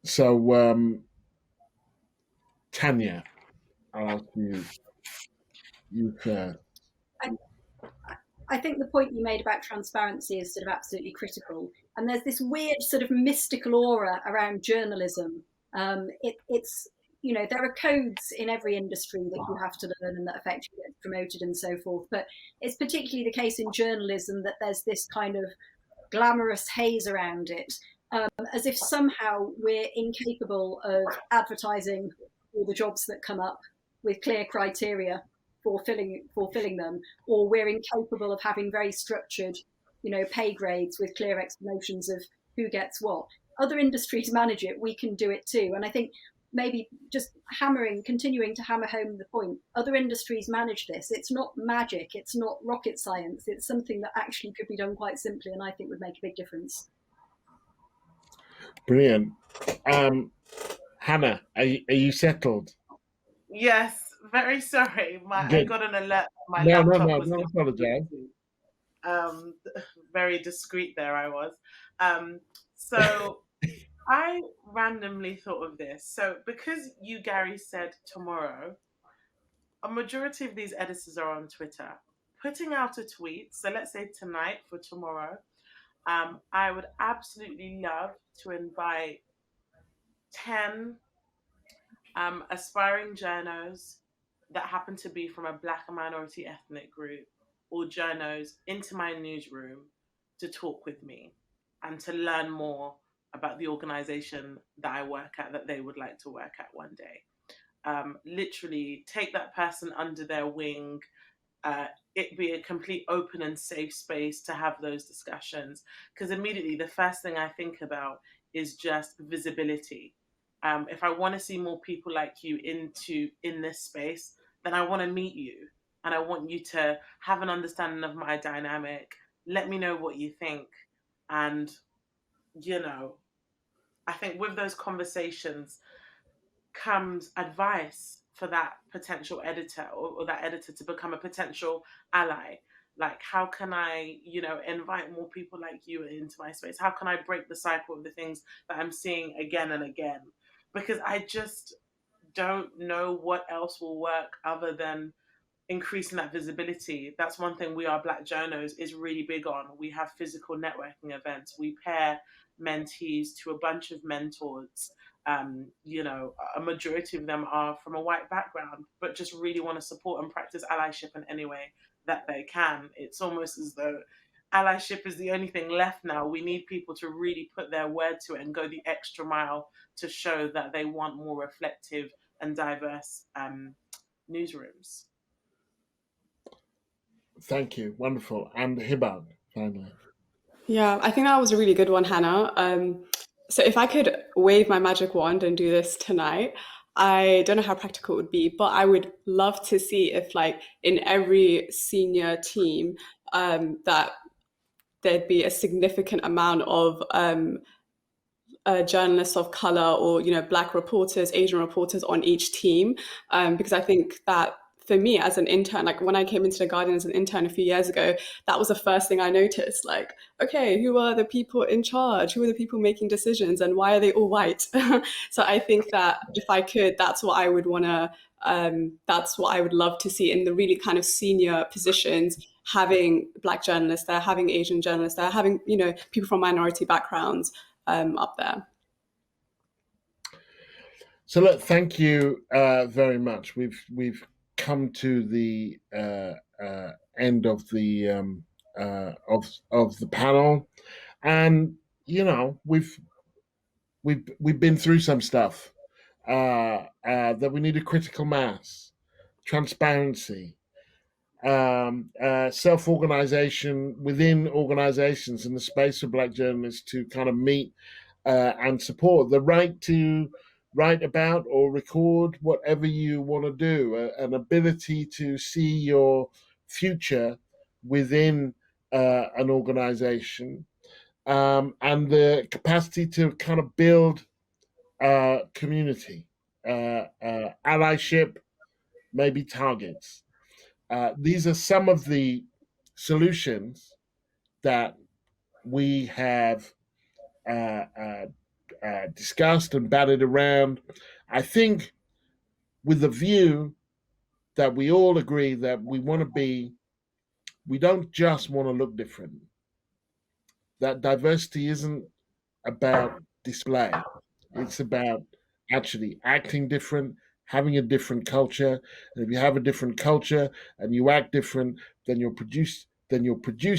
so, Tanya, I'll ask you first. I think the point you made about transparency is sort of absolutely critical. And there's this weird sort of mystical aura around journalism. It's, there are codes in every industry that you have to learn and that affect you get promoted and so forth. But it's particularly the case in journalism that there's this kind of glamorous haze around it, as if somehow we're incapable of advertising all the jobs that come up with clear criteria for filling them, or we're incapable of having very structured, pay grades with clear explanations of who gets what. Other industries manage it, we can do it too. And I think maybe just continuing to hammer home the point, other industries manage this. It's not magic, it's not rocket science, it's something that actually could be done quite simply and I think would make a big difference. Brilliant. Hannah, are you settled? Yes, very sorry. I got an alert. My laptop was don't apologize. Very discreet there I was. So I randomly thought of this. So because you, Gary, said tomorrow, a majority of these editors are on Twitter. Putting out a tweet, so let's say tonight for tomorrow, I would absolutely love to invite 10 aspiring journos that happen to be from a Black and minority ethnic group or journos into my newsroom to talk with me and to learn more about the organization that I work at, that they would like to work at one day. Literally take that person under their wing, it be a complete open and safe space to have those discussions. Because immediately the first thing I think about is just visibility. If I want to see more people like you in this space, then I want to meet you and I want you to have an understanding of my dynamic. Let me know what you think, and I think with those conversations comes advice for that potential editor, or that editor to become a potential ally. Like, how can I, invite more people like you into my space? How can I break the cycle of the things that I'm seeing again and again? Because I just don't know what else will work other than increasing that visibility. That's one thing We Are Black Journos is really big on. We have physical networking events. We pair mentees to a bunch of mentors. A majority of them are from a white background, but just really want to support and practice allyship in any way that they can. It's almost as though allyship is the only thing left now. We need people to really put their word to it and go the extra mile to show that they want more reflective and diverse newsrooms. Thank you. Wonderful. And Hibach, finally. Yeah, I think that was a really good one, Hannah. So if I could wave my magic wand and do this tonight, I don't know how practical it would be, but I would love to see if, like, in every senior team, that there'd be a significant amount of journalists of color, or Black reporters, Asian reporters on each team, because I think that for me as an intern, like when I came into the Guardian as an intern a few years ago, that was the first thing I noticed. Like, okay, who are the people in charge? Who are the people making decisions, and why are they all white? So I think that if I could, that's what I would want to. That's what I would love to see in the really kind of senior positions, having Black journalists there, having Asian journalists there, having people from minority backgrounds up there. So look, thank you very much. We've come to the end of the of the panel, and we've been through some stuff that we need a critical mass, transparency, self-organization within organizations in the space of Black journalists to kind of meet and support the right to write about or record whatever you want to do, an ability to see your future within an organization, and the capacity to kind of build community, allyship, maybe targets. These are some of the solutions that we have discussed and batted around. I think with the view that we all agree that we don't just want to look different. That diversity isn't about display. It's about actually acting different, having a different culture. And if you have a different culture and you act different, then you'll produce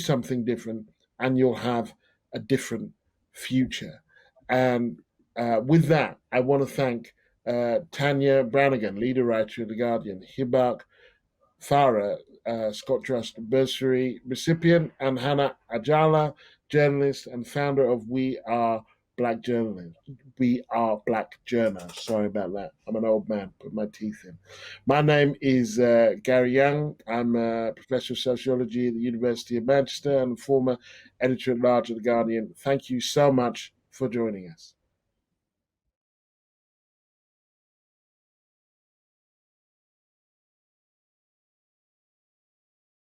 something different, and you'll have a different future. And with that, I want to thank Tanya Brannigan, leader writer of The Guardian, Hibach Farah, Scott Trust bursary recipient, and Hannah Ajala, journalist and founder of We Are Black Journalists. We Are Black Journals. Sorry about that. I'm an old man. Put my teeth in. My name is Gary Young. I'm a professor of sociology at the University of Manchester and former editor-at-large of The Guardian. Thank you so much for joining us.